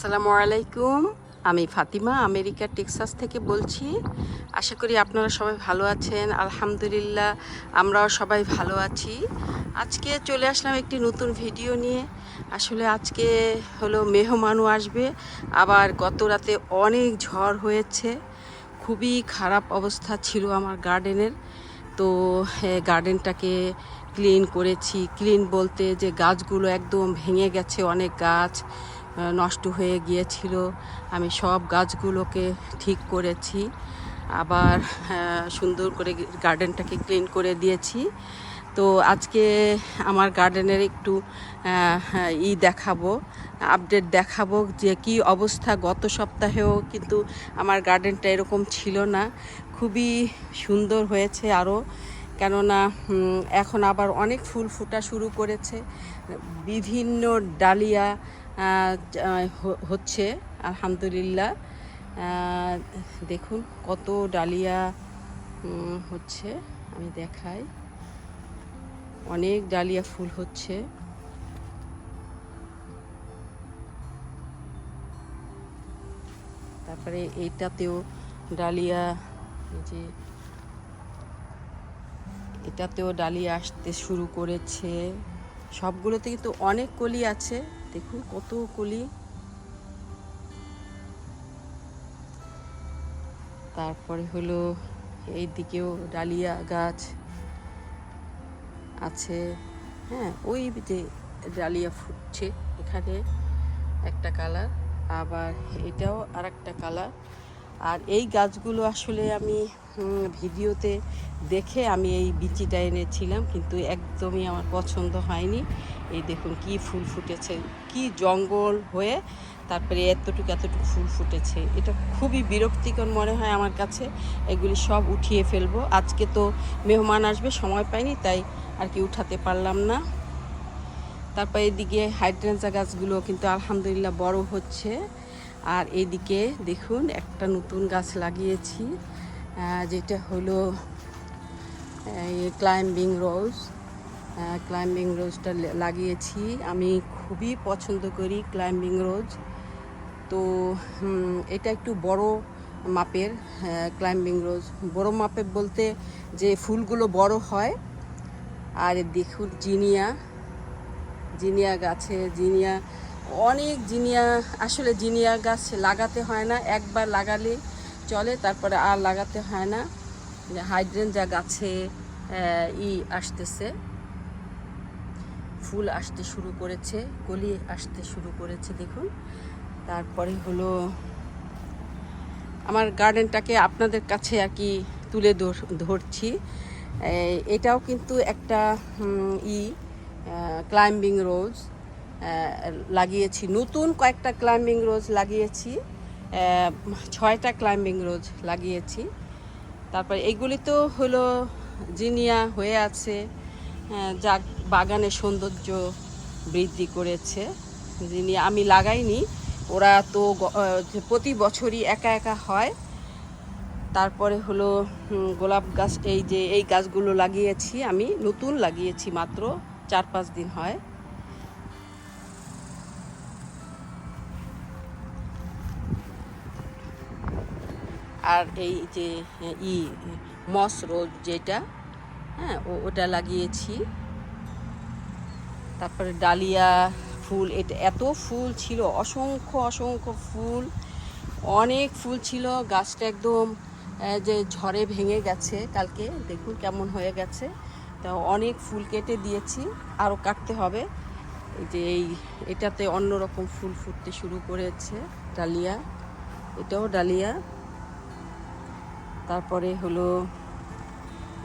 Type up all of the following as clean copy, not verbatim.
আসসালামু আলাইকুম। আমি ফাতিমা আমেরিকার টেক্সাস থেকে বলছি। আশা করি আপনারা সবাই ভালো আছেন। আলহামদুলিল্লাহ আমরাও সবাই ভালো আছি। আজকে চলে আসলাম একটি নতুন ভিডিও নিয়ে। আসলে আজকে হলো মেহমানও আসবে, আবার গত রাতে অনেক ঝড় হয়েছে, খুবই খারাপ অবস্থা ছিল আমার গার্ডেনের। তো গার্ডেনটাকে ক্লিন করেছি। ক্লিন বলতে যে গাছগুলো একদম ভেঙে গেছে, অনেক গাছ নষ্ট হয়ে গিয়েছিল, আমি সব গাছগুলোকে ঠিক করেছি, আবার সুন্দর করে গার্ডেনটাকে ক্লিন করে দিয়েছি। তো আজকে আমার গার্ডেনের একটু দেখাবো, আপডেট দেখাবো যে কি অবস্থা। গত সপ্তাহেও কিন্তু আমার গার্ডেনটা এরকম ছিল না, খুবই সুন্দর হয়েছে আরও, কেননা এখন আবার অনেক ফুল ফোটা শুরু করেছে, বিভিন্ন ডালিয়া হচ্ছে আলহামদুলিল্লাহ। দেখুন কত ডালিয়া হচ্ছে, আমি দেখাই, অনেক ডালিয়া ফুল হচ্ছে। তারপরে এইটাতেও ডালিয়া, যে এটাতেও ডালিয়া আসতে শুরু করেছে। সবগুলোতে কিন্তু অনেক কলি আছে, দেখুন কত কলি। তারপরে হলো এই দিকেও ডালিয়া গাছ আছে, হ্যাঁ, ওই যে ডালিয়া ফুটছে, এখানে একটা কালার, আবার এটাও আর একটা কালার। আর এই গাছগুলো আসলে আমি ভিডিওতে দেখে আমি এই বিচিটা এনেছিলাম, কিন্তু একদমই আমার পছন্দ হয়নি। এই দেখুন কি ফুল ফুটেছে, কি জঙ্গল হয়ে তারপরে এতটুকু ফুল ফুটেছে। এটা খুবই বিরক্তিকর মনে হয় আমার কাছে, এগুলি সব উঠিয়ে ফেলবো। আজকে তো মেহমান আসবে, সময় পাইনি, তাই আর কি উঠাতে পারলাম না। তারপর এদিকে হাইড্রেঞ্জা গাছগুলো কিন্তু আলহামদুলিল্লাহ বড় হচ্ছে। আর এইদিকে দেখুন একটা নতুন গাছ লাগিয়েছি, যেটা হলো ক্লাইম্বিং রোজ। ক্লাইম্বিং রোজটা লাগিয়েছি, আমি খুবই পছন্দ করি ক্লাইম্বিং রোজ। তো এটা একটু বড় মাপের ক্লাইম্বিং রোজ, বড় মাপের বলতে যে ফুলগুলো বড় হয়। আর দেখুন জিনিয়া গাছে অনেক জিনিয়া, আসলে জিনিয়া গাছ লাগাতে হয় না, একবার লাগালে চলে, তারপরে আর লাগাতে হয় না। হাইড্রেঞ্জা গাছে আসতেছে, ফুল আসতে শুরু করেছে, কলি আসতে শুরু করেছে, দেখুন। তারপরে হলো আমার গার্ডেনটাকে আপনাদের কাছে আর কি তুলে ধরছি। এটাও কিন্তু একটা ক্লাইম্বিং রোজ লাগিয়েছি, নতুন কয়েকটা ক্লাইম্বিং রোজ লাগিয়েছি, 6টা ক্লাইম্বিং রোজ লাগিয়েছি। তারপর এইগুলি তো হলো জিনিয়া হয়ে আছে, যা বাগানের সৌন্দর্য বৃদ্ধি করেছে। জিনিয়া আমি লাগাইনি, ওরা তো প্রতি বছরই একা একা হয়। তারপরে হলো গোলাপ গাছ, এই গাছগুলো লাগিয়েছি, আমি নতুন লাগিয়েছি, মাত্র 4-5 দিন হয়। আর এই যে মস রোজ যেটা, হ্যাঁ, ওটা লাগিয়েছি। তারপরে ডালিয়া ফুল, এটা এত ফুল ছিল, অসংখ্য ফুল, অনেক ফুল ছিল। গাছটা একদম যে ঝড়ে ভেঙে গেছে কালকে, দেখুন কেমন হয়ে গেছে। তা অনেক ফুল কেটে দিয়েছি, আরও কাটতে হবে। এই যে এটাতে অন্যরকম ফুল ফুটতে শুরু করেছে, ডালিয়া, এটাও ডালিয়া। তারপরে হলো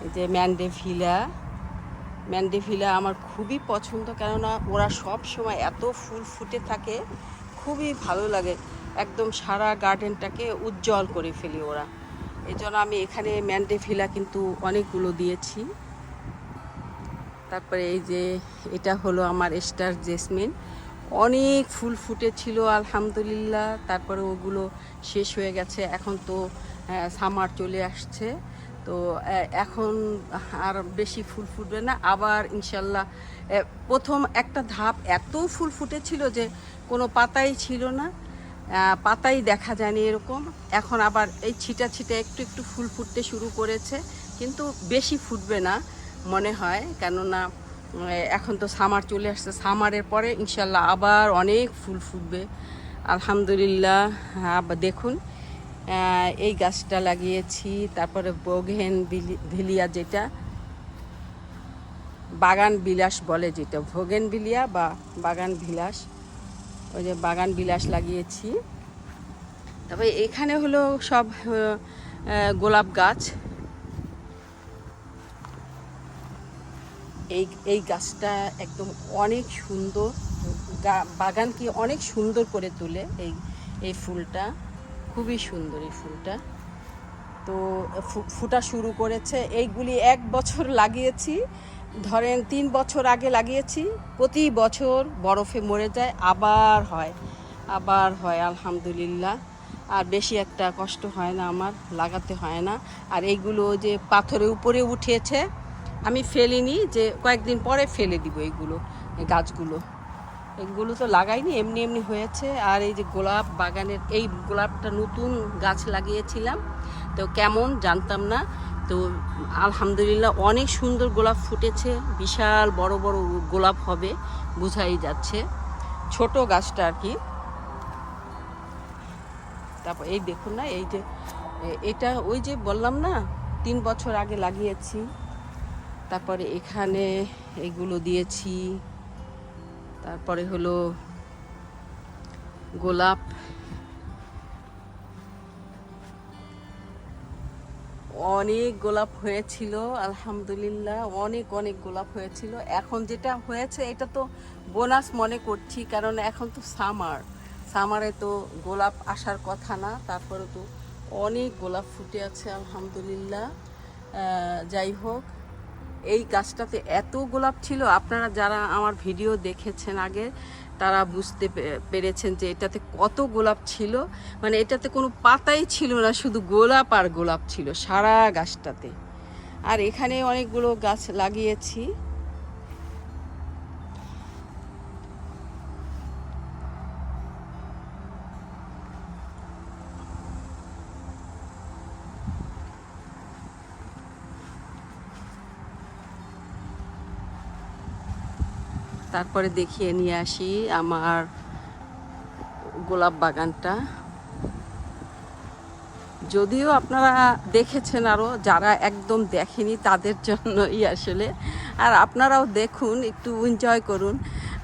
এই যে ম্যান্ডেভিলা আমার খুবই পছন্দ, কেননা ওরা সব সময় এত ফুল ফুটে থাকে, খুবই ভালো লাগে, একদম সারা গার্ডেনটাকে উজ্জ্বল করে ফেলি ওরা। এই জন্য আমি এখানে ম্যান্ডেভিলা কিন্তু অনেকগুলো দিয়েছি। তারপরে এই যে এটা হলো আমার স্টার জেসমিন, অনেক ফুল ফুটেছিল আলহামদুলিল্লাহ, তারপরে ওগুলো শেষ হয়ে গেছে। এখন তো সামার চলে আসছে, তো এখন আর বেশি ফুল ফুটবে না, আবার ইনশাল্লাহ। প্রথম একটা ধাপ এত ফুল ফুটেছিল যে কোনো পাতাই ছিল না, পাতাই দেখা যায়নি এরকম। এখন আবার এই ছিটা ছিটা একটু একটু ফুল ফুটতে শুরু করেছে, কিন্তু বেশি ফুটবে না মনে হয়, কেননা এখন তো সামার চলে আসছে। সামারের পরে ইনশাল্লাহ আবার অনেক ফুল ফুটবে আলহামদুলিল্লাহ। আবার দেখুন এই গাছটা লাগিয়েছি। তারপরে বোগেন ভিলিয়া, যেটা বাগান বিলাস বলে, যেটা ভোগেন ভিলিয়া বা বাগান বিলাস, ওই যে বাগান বিলাস লাগিয়েছি। তবে এখানে হলো সব গোলাপ গাছ। এই গাছটা একদম অনেক সুন্দর, বাগানকে অনেক সুন্দর করে তোলে এই ফুলটা, খুবই সুন্দর এই ফুলটা। তো ফুটা শুরু করেছে। এইগুলি 1 বছর লাগিয়েছি, ধরেন 3 বছর আগে লাগিয়েছি। প্রতি বছর বরফে মরে যায়, আবার হয় আলহামদুলিল্লাহ। আর বেশি একটা কষ্ট হয় না আমার, লাগাতে হয় না। আর এইগুলো যে পাথরের উপরে উঠেছে, আমি ফেলিনি, যে কয়েকদিন পরে ফেলে দিব এই গাছগুলো তো লাগাইনি, এমনি এমনি হয়েছে। আর এই যে গোলাপ বাগানের এই গোলাপটা নতুন গাছ লাগিয়েছিলাম, তো কেমন জানতাম না। তো আলহামদুলিল্লাহ অনেক সুন্দর গোলাপ ফুটেছে, বিশাল বড় বড় গোলাপ হবে বোঝাই যাচ্ছে, ছোট গাছটা আর কি। তারপর এই দেখুন না, এই যে এটা ওই যে বললাম না 3 বছর আগে লাগিয়েছি। তারপরে এখানে এগুলো দিয়েছি। তারপরে হলো গোলাপ, অনেক গোলাপ হয়েছিল আলহামদুলিল্লাহ, অনেক গোলাপ হয়েছিল। এখন যেটা হয়েছে এটা তো বোনাস মনে করছি, কারণ এখন তো সামারে তো গোলাপ আসার কথা না, তারপরে তো অনেক গোলাপ ফুটে আছে আলহামদুলিল্লাহ। যাই হোক, এই গাছটাতে এত গোলাপ ছিল, আপনারা যারা আমার ভিডিও দেখেছেন আগে তারা বুঝতে পেরেছেন যে এটাতে কত গোলাপ ছিল। মানে এটাতে কোনো পাতাই ছিল না, শুধু গোলাপ আর গোলাপ ছিল সারা গাছটাতে। আর এখানে অনেকগুলো গাছ লাগিয়েছি। তারপরে দেখিয়ে নিয়ে আসি আমার গোলাপ বাগানটা। যদিও আপনারা দেখেছেন, আরও যারা একদম দেখেনি তাদের জন্যই আসলে। আর আপনারাও দেখুন, একটু এনজয় করুন।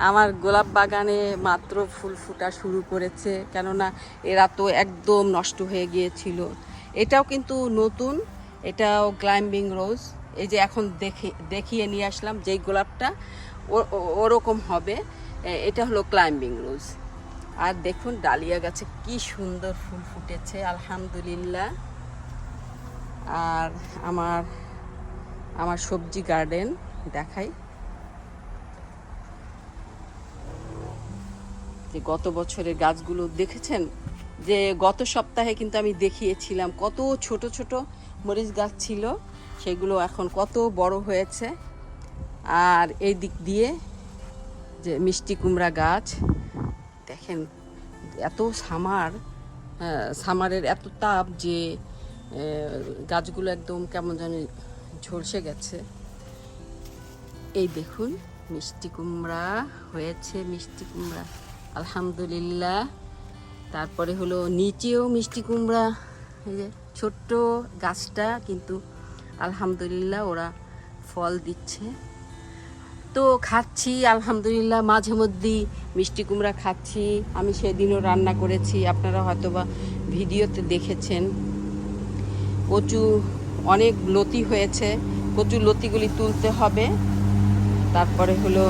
আমার গোলাপ বাগানে মাত্র ফুল ফুটা শুরু করেছে, কেননা এরা তো একদম নষ্ট হয়ে গিয়েছিল। এটাও কিন্তু নতুন, এটাও ক্লাইম্বিং রোজ। এই যে এখন দেখিয়ে নিয়ে আসলাম যেই গোলাপটা ওরকম হবে, এটা হলো ক্লাইম্বিং রোজ। আর দেখুন ডালিয়া গাছে কি সুন্দর ফুল ফুটেছে আলহামদুলিল্লাহ। আর আমার সবজি গার্ডেন দেখাই, যে গত বছরের গাছগুলো দেখেছেন, যে গত সপ্তাহে কিন্তু আমি দেখিয়েছিলাম কত ছোট ছোট মরিচ গাছ ছিল, সেগুলো এখন কত বড় হয়েছে। আর এই দিক দিয়ে যে মিষ্টি কুমড়া গাছ দেখেন, এত সামারের এত তাপ যে গাছগুলো একদম কেমন জানি ঝলসে গেছে। এই দেখুন মিষ্টি কুমড়া হয়েছে, মিষ্টি কুমড়া আলহামদুলিল্লাহ। তারপরে হলো নিচেও মিষ্টি কুমড়া, এই যে ছোট্ট গাছটা, কিন্তু আলহামদুলিল্লাহ ওরা ফল দিচ্ছে। তো খাচ্ছি আলহামদুলিল্লাহ, মাঝে মধ্যেই মিষ্টি কুমড়া খাচ্ছি। আমি সেদিনও রান্না করেছি, আপনারা হয়তোবা ভিডিওতে দেখেছেন। কচু অনেক লতি হয়েছে, কচু লতিগুলি তুলতে হবে। তারপরে হলো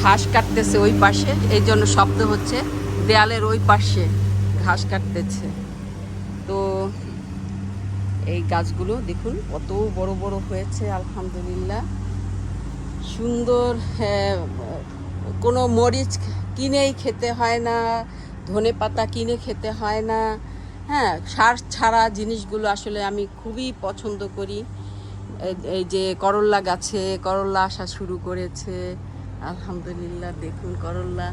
ঘাস কাটতেছে ওই পাশে, এই জন্য শব্দ হচ্ছে, দেয়ালের ওই পাশে ঘাস কাটতেছে। তো এই গাছগুলো দেখুন কত বড় বড় হয়েছে আলহামদুলিল্লাহ, সুন্দর। কোনো মরিচ কিনেই খেতে হয় না, ধনে পাতা কিনে খেতে হয় না। হ্যাঁ, সার ছাড়া জিনিসগুলো আসলে আমি খুবই পছন্দ করি। এই যে করল্লা গাছে করল্লা আসা শুরু করেছে আলহামদুলিল্লাহ, দেখুন করল্লা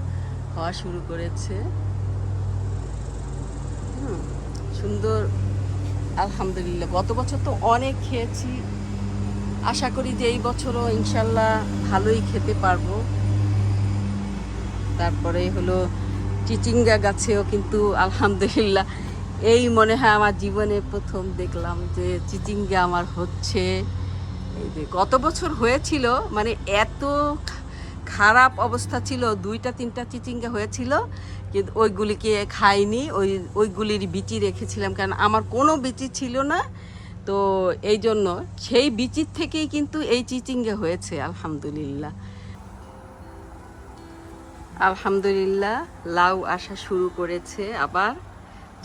হওয়া শুরু করেছে। সুন্দর আলহামদুলিল্লাহ। গত বছর তো অনেক খেয়েছি, আশা করি যে এই বছরও ইনশাল্লাহ ভালোই খেতে পারবো। তারপরে হলো চিচিঙ্গা গাছেও কিন্তু আলহামদুলিল্লাহ এই মনে হয় আমার জীবনে প্রথম দেখলাম যে চিচিঙ্গা আমার হচ্ছে। এই যে গত বছর হয়েছিল, মানে এত খারাপ অবস্থা ছিল, 2-3টা চিচিঙ্গা হয়েছিল, কিন্তু ওইগুলিকে খাইনি, ওইগুলির বিচি রেখেছিলাম, কারণ আমার কোনো বিচি ছিল না। তো এই জন্য সেই বিচির থেকেই কিন্তু এই চিচিঙ্গা হয়েছে আলহামদুলিল্লাহ। আলহামদুলিল্লাহ লাউ আসা শুরু করেছে, আবার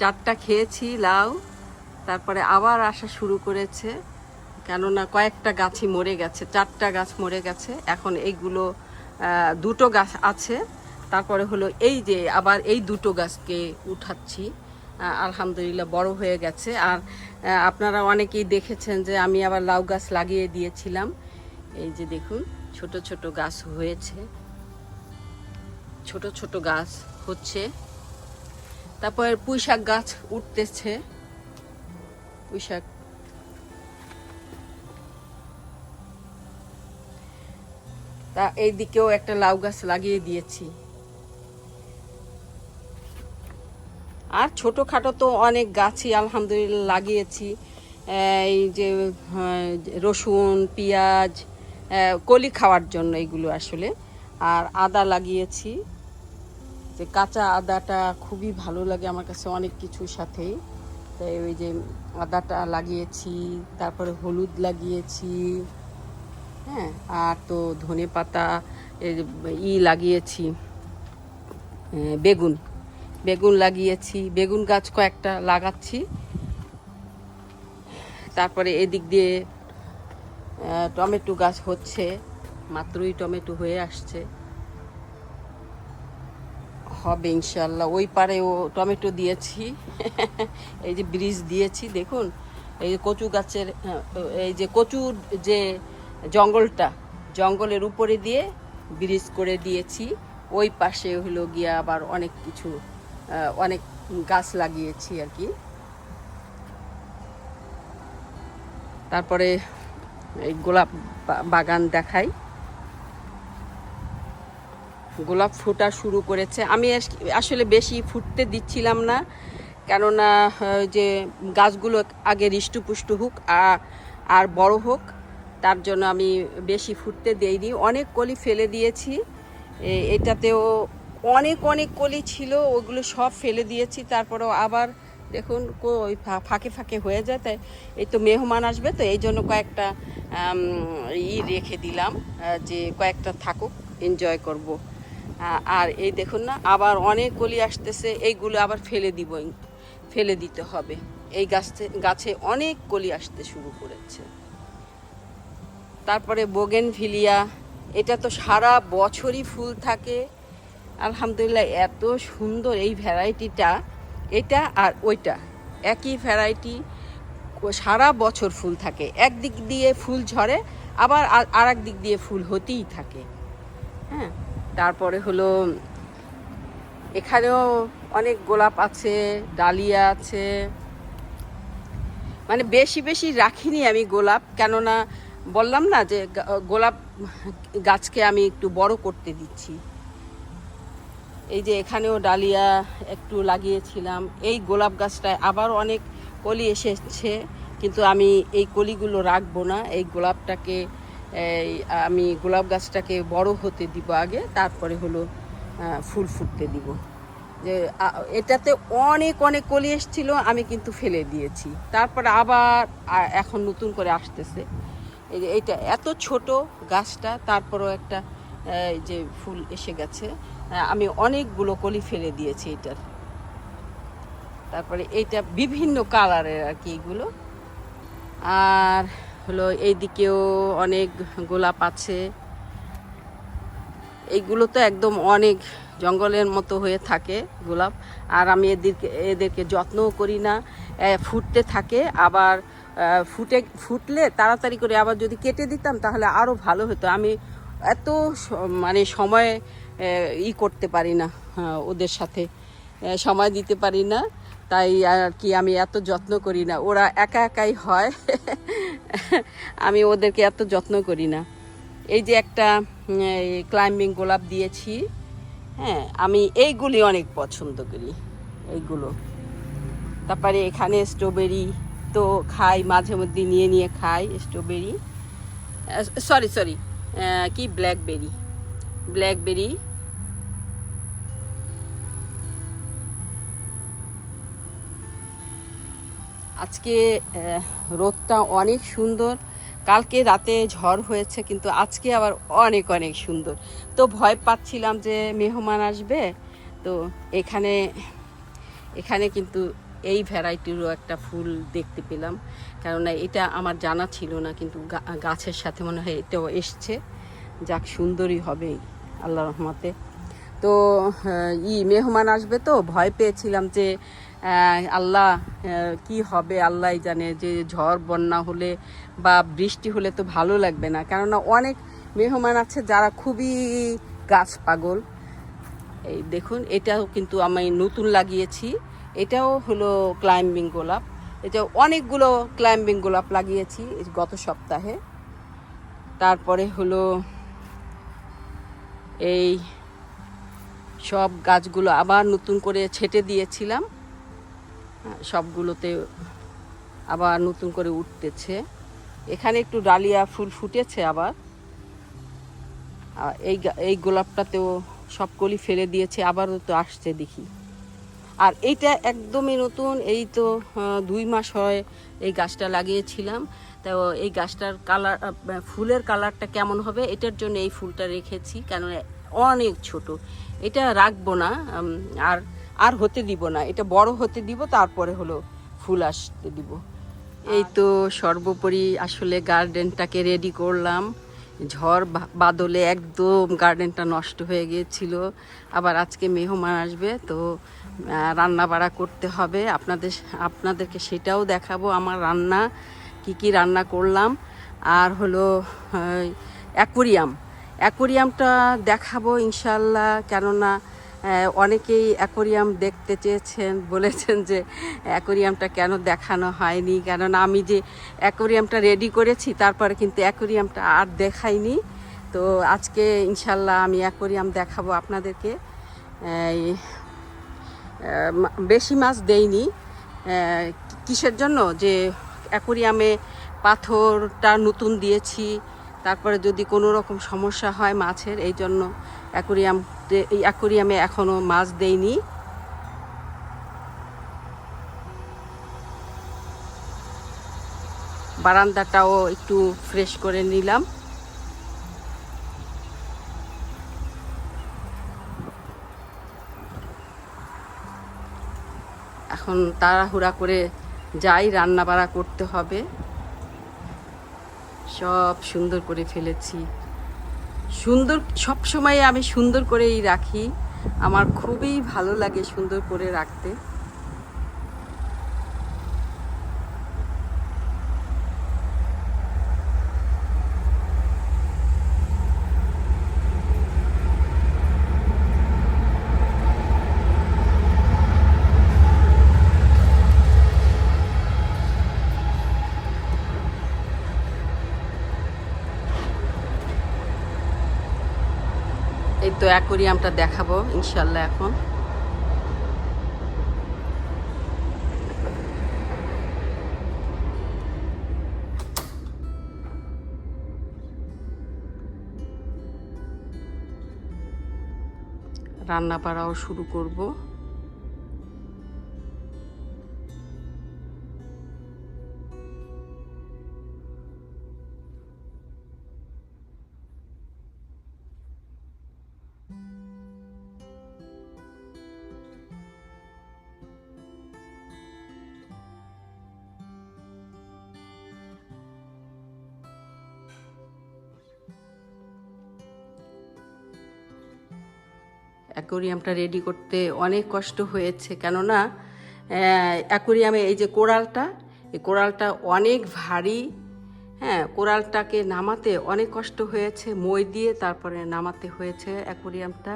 4টা খেয়েছি লাউ, তারপরে আবার আসা শুরু করেছে, কেননা কয়েকটা গাছই মরে গেছে, 4টা গাছ মরে গেছে। এখন এইগুলো 2টো গাছ আছে, তারপরে হলো এই যে আবার এই 2টো গাছকে উঠাচ্ছি। আলহামদুলিল্লাহ বড় হয়ে গেছে। আর আপনারা অনেকেই দেখেছেন যে আমি আবার লাউ গাছ লাগিয়ে দিয়েছিলাম। এই যে দেখুন ছোট ছোট গাছ হয়েছে, ছোট ছোট গাছ হচ্ছে। তারপর পুঁইশাক গাছ উঠতেছে, পুঁইশাক। তা এইদিকেও একটা লাউ গাছ লাগিয়ে দিয়েছি। আর ছোটোখাটো তো অনেক গাছই আলহামদুলিল্লাহ লাগিয়েছি। এই যে রসুন, পেঁয়াজ, কলি খাওয়ার জন্য এগুলো আসলে। আর আদা লাগিয়েছি, যে কাঁচা আদাটা খুবই ভালো লাগে আমার কাছে অনেক কিছুর সাথেই, তাই ওই যে আদাটা লাগিয়েছি। তারপরে হলুদ লাগিয়েছি, হ্যাঁ। আর তো ধনে পাতা লাগিয়েছি, বেগুন বেগুন লাগিয়েছি, বেগুন গাছ কয়েকটা লাগাচ্ছি। তারপরে এদিক দিয়ে টমেটো গাছ হচ্ছে, মাত্রই টমেটো হয়ে আসছে, হবে ইনশাল্লাহ। ওই পারেও টমেটো দিয়েছি এই যে ব্রিজ দিয়েছি দেখুন, এই যে কচু গাছের, এই যে কচুর যে জঙ্গলের উপরে দিয়ে ব্রিজ করে দিয়েছি। ওই পাশে হলো গিয়া আবার অনেক কিছু, অনেক গাছ লাগিয়েছি আর কি। তারপরে এই গোলাপ বাগান দেখাই, গোলাপ ফোটা শুরু করেছে। আমি আসলে বেশি ফুটতে দিচ্ছিলাম না, কেননা যে গাছগুলো আগে হৃষ্টপুষ্ট হোক আর বড় হোক, তার জন্য আমি বেশি ফুটতে দেইনি। অনেক কলি ফেলে দিয়েছি, এটাতেও অনেক অনেক কলি ছিল, ওগুলো সব ফেলে দিয়েছি। তারপরেও আবার দেখুন ওই ফাঁকে ফাঁকে হয়ে যায়, তাই এই তো মেহমান আসবে, তো এই জন্য কয়েকটা রেখে দিলাম, যে কয়েকটা থাকুক, এনজয় করব। আর এই দেখুন না, আবার অনেক কলি আসতেছে, এইগুলো আবার ফেলে দিতে হবে। এই গাছে অনেক কলি আসতে শুরু করেছে। তারপরে বোগেনভিলিয়া, এটা তো সারা বছরই ফুল থাকে আলহামদুলিল্লাহ। এত সুন্দর এই ভ্যারাইটিটা, এটা আর ওইটা একই ভ্যারাইটি, সারা বছর ফুল থাকে। একদিক দিয়ে ফুল ঝরে, আবার আর এক দিক দিয়ে ফুল হতেই থাকে, হ্যাঁ। তারপরে হলো এখানেও অনেক গোলাপ আছে, ডালিয়া আছে, মানে বেশি বেশি রাখিনি আমি গোলাপ, কেননা বললাম না যে গোলাপ গাছকে আমি একটু বড় করতে দিচ্ছি। এই যে এখানেও ডালিয়া একটু লাগিয়েছিলাম। এই গোলাপ গাছটায় আবার অনেক কলি এসেছে, কিন্তু আমি এই কলিগুলো রাখবো না, এই গোলাপটাকে আমি গোলাপ গাছটাকে বড় হতে দিব আগে, তারপরে হলো ফুল ফুটতে দিব। যে এটাতে অনেক অনেক কলি এসেছিল, আমি কিন্তু ফেলে দিয়েছি, তারপরে আবার এখন নতুন করে আসতেছে। এই যে এইটা এত ছোট গাছটা, তারপরেও একটা যে ফুল এসে গেছে। আমি অনেকগুলো কলি ফেলে দিয়েছি এটার। তারপরে এইটা বিভিন্ন কালারের আর কি এগুলো। আর হলো এইদিকেও অনেক গোলাপ আছে, এইগুলো তো একদম অনেক জঙ্গলের মতো হয়ে থাকে গোলাপ। আর আমি এদেরকে যত্নও করি না, ফুটতে থাকে, আবার ফুটলে তাড়াতাড়ি করে আবার যদি কেটে দিতাম তাহলে আরও ভালো হতো। আমি এত মানে সময় করতে পারি না, ওদের সাথে সময় দিতে পারি না। তাই আর কি আমি এত যত্ন করি না, ওরা একা একাই হয়। আমি ওদেরকে এত যত্ন করি না। এই যে একটা ক্লাইম্বিং গোলাপ দিয়েছি, হ্যাঁ আমি এইগুলি অনেক পছন্দ করি, এইগুলো। তারপরে এখানে স্ট্রবেরি তো খাই, মাঝে মধ্যে নিয়ে নিয়ে খাই স্ট্রবেরি, সরি সরি কি ব্ল্যাকবেরি, ব্ল্যাকবেরি। আজকে রোদটা অনেক সুন্দর, কালকে রাতে ঝড় হয়েছে কিন্তু আজকে আবার অনেক অনেক সুন্দর। তো ভয় পাচ্ছিলাম যে মেহমান আসবে, তো এখানে এখানে কিন্তু এই ভ্যারাইটিরও একটা ফুল দেখতে পেলাম, কেননা এটা আমার জানা ছিল না, কিন্তু গাছের সাথে মনে হয় এটাও এসছে। যাক, সুন্দরই হবে আল্লাহ রহমতে। তো মেহমান আসবে, তো ভয় পেয়েছিলাম যে আল্লাহ কি হবে আল্লাহই জানে, যে ঝড় বন্যা হলে বা বৃষ্টি হলে তো ভালো লাগবে না, কেননা অনেক মেহমান আছে যারা খুবই গাছ পাগল। এই দেখুন, এটাও কিন্তু আমি নতুন লাগিয়েছি, এটাও হলো ক্লাইম্বিং গোলাপ। এটা অনেকগুলো ক্লাইম্বিং গোলাপ লাগিয়েছি গত সপ্তাহে। তারপরে হলো এই সব গাছগুলো আবার নতুন করে ছেটে দিয়েছিলাম, সবগুলোতে আবার নতুন করে উঠতেছে। এখানে একটু ডালিয়া ফুল ফুটেছে আবার, এই এই গোলাপটাতেও সব কলি ফেলে দিয়েছে, আবারও তো আসছে দেখি। আর এইটা একদমই নতুন, এই তো 2 মাস হয় এই গাছটা লাগিয়েছিলাম। তো এই গাছটার কালার, ফুলের কালারটা কেমন হবে এটার জন্য এই ফুলটা রেখেছি, কেন অনেক ছোট, এটা রাখবো না, আর আর হতে দিব না, এটা বড় হতে দিব, তারপরে হলো ফুল আসতে দিব। এই তো সর্বোপরি আসলে গার্ডেনটাকে রেডি করলাম। ঝড় বাদলে একদম গার্ডেনটা নষ্ট হয়ে গিয়েছিল, আবার আজকে মেহমান আসবে, তো রান্না বাড়া করতে হবে। আপনাদেরকে সেটাও দেখাবো, আমার রান্না কি কি রান্না করলাম। আর হলো অ্যাকোরিয়ামটা দেখাবো ইনশাল্লাহ, কেননা অনেকেই অ্যাকোরিয়াম দেখতে চেয়েছেন, বলেছেন যে অ্যাকোরিয়ামটা কেন দেখানো হয়নি, কেননা আমি যে অ্যাকোরিয়ামটা রেডি করেছি তারপরে কিন্তু অ্যাকোরিয়ামটা আর দেখাইনি। তো আজকে ইনশাল্লাহ আমি অ্যাকোরিয়াম দেখাবো আপনাদেরকে। বেশি মাছ দেইনি, কিসের জন্য, যে অ্যাকোরিয়ামে পাথরটা নতুন দিয়েছি, তারপরে যদি কোনো রকম সমস্যা হয় মাছের, এই জন্য অ্যাকোরিয়ামে এখনও মাছ দেইনি। বারান্দাটাও একটু ফ্রেশ করে নিলাম। এখন তাড়াহুড়া করে যাই, রান্না বাড়া করতে হবে। সব সুন্দর করে ফেলেছি, সুন্দর, সব সময় আমি সুন্দর করেই রাখি, আমার খুবই ভালো লাগে সুন্দর করে রাখতে। এই তো অ্যাকোরিয়ামটা দেখাবো ইনশাল্লাহ। এখন রান্না বাড়াও শুরু করব। অ্যাকোরিয়ামটা রেডি করতে অনেক কষ্ট হয়েছে, কেননা অ্যাকোরিয়ামে এই যে কোরালটা, এই কোরালটা অনেক ভারী। হ্যাঁ, কোরালটাকে নামাতে অনেক কষ্ট হয়েছে, মই দিয়ে তারপরে নামাতে হয়েছে অ্যাকোরিয়ামটা।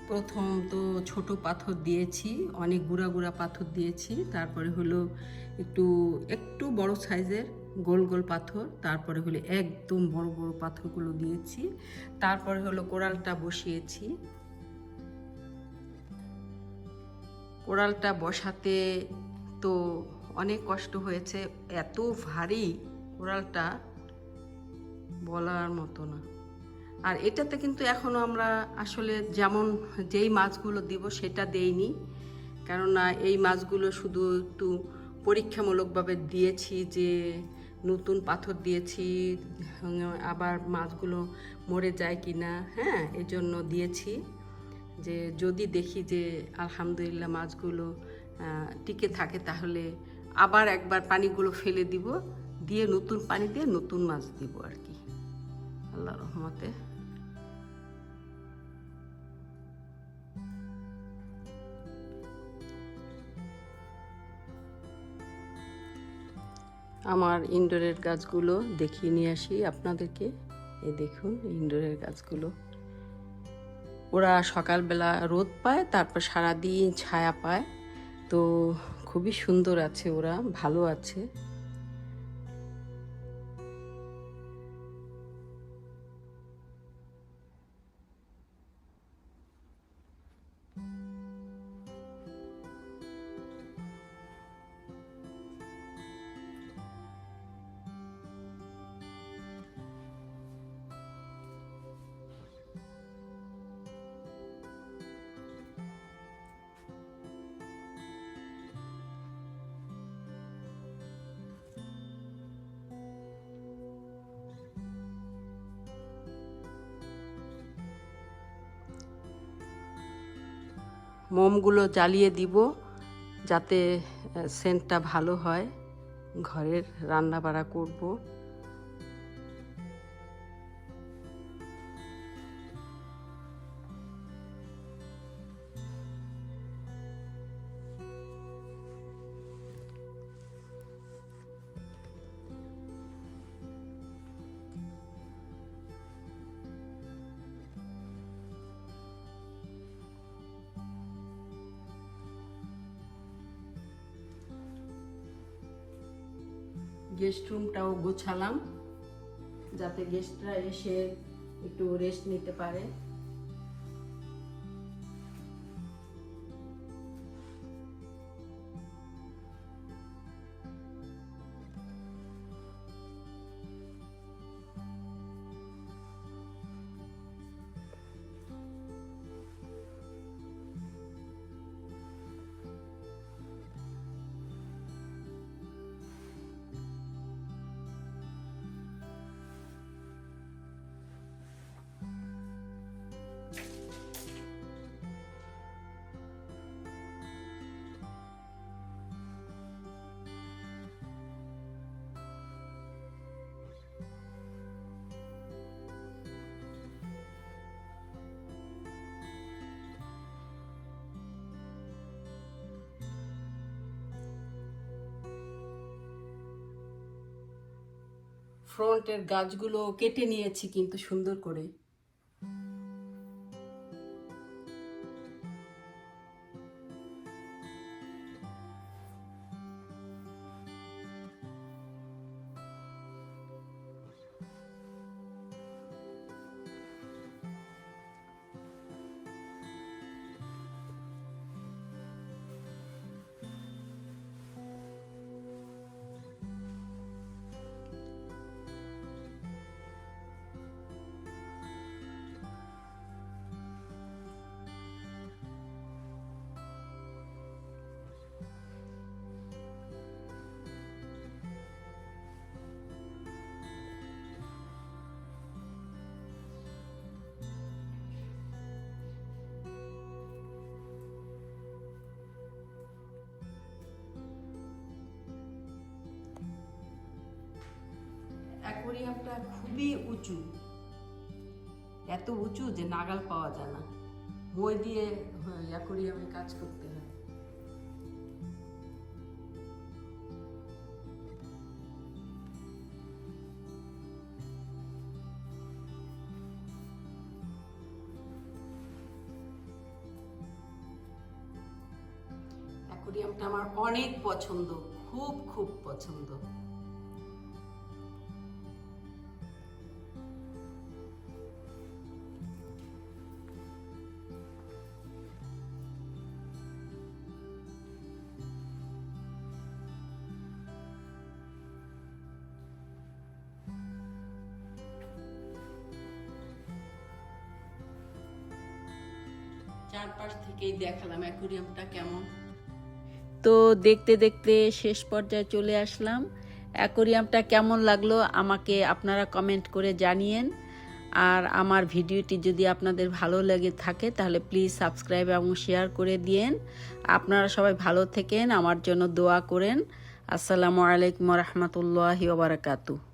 প্রথম তো ছোট পাথর দিয়েছি, অনেক গুঁড়া গুঁড়া পাথর দিয়েছি, তারপরে হলো একটু একটু বড় সাইজের গোল গোল পাথর, তারপরে হলো একদম বড় বড় পাথরগুলো দিয়েছি, তারপরে হলো কোরালটা বসিয়েছি। কোরালটা বসাতে তো অনেক কষ্ট হয়েছে, এত ভারী কোরালটা বলার মতো না। আর এটাতে কিন্তু এখনও আমরা আসলে যেমন যেই মাছগুলো দিব সেটা দেইনি, কেননা এই মাছগুলো শুধু একটু পরীক্ষামূলকভাবে দিয়েছি, যে নতুন পাথর দিয়েছি আবার মাছগুলো মরে যায় কি না, হ্যাঁ এজন্য দিয়েছি, যে যদি দেখি যে আলহামদুলিল্লাহ মাছগুলো টিকে থাকে তাহলে আবার একবার পানিগুলো ফেলে দিব, দিয়ে নতুন পানি দিয়ে নতুন মাছ দিব আর কি, আল্লাহর রহমতে। আমার ইনডোরের গাছগুলো দেখিয়ে নিয়ে আসি আপনাদেরকে। এই দেখুন ইনডোরের গাছগুলো, ওরা সকালবেলা রোদ পায়, তারপর সারাদিন ছায়া পায়, তো খুবই সুন্দর আছে, ওরা ভালো আছে। মোমগুলো জ্বালিয়ে দিব যাতে সেন্টটা ভালো হয়, ঘরের রান্না বাড়া করব। গেস্ট রুমটাও গোছালাম যাতে গেস্টরা এসে একটু রেস্ট নিতে পারে। ফ্রন্টের গাছগুলো কেটে নিয়েছি কিন্তু সুন্দর করে। অ্যাকোয়ারিয়ামটা খুবই উঁচু, এত উঁচু যে নাগাল পাওয়া যায় না, মই দিয়ে অ্যাকোয়ারিয়ামে কাজ করতে হয়। অ্যাকুরিয়ামটা আমার অনেক পছন্দ, খুব খুব পছন্দ। চারপাশ থেকেই দেখালাম অ্যাকুরিয়ামটা কেমন। তো দেখতে দেখতে শেষ পর্যায়ে চলে আসলাম। অ্যাকুরিয়ামটা কেমন লাগলো আমাকে আপনারা কমেন্ট করে জানিয়েন। আর আমার ভিডিওটি যদি আপনাদের ভালো লেগে থাকে তাহলে প্লিজ সাবস্ক্রাইব এবং শেয়ার করে দিয়েন। আপনারা সবাই ভালো থেকেন, আমার জন্য দোয়া করেন। আসসালামু আলাইকুম ওয়া রাহমাতুল্লাহি ওয়া বারাকাতুহু।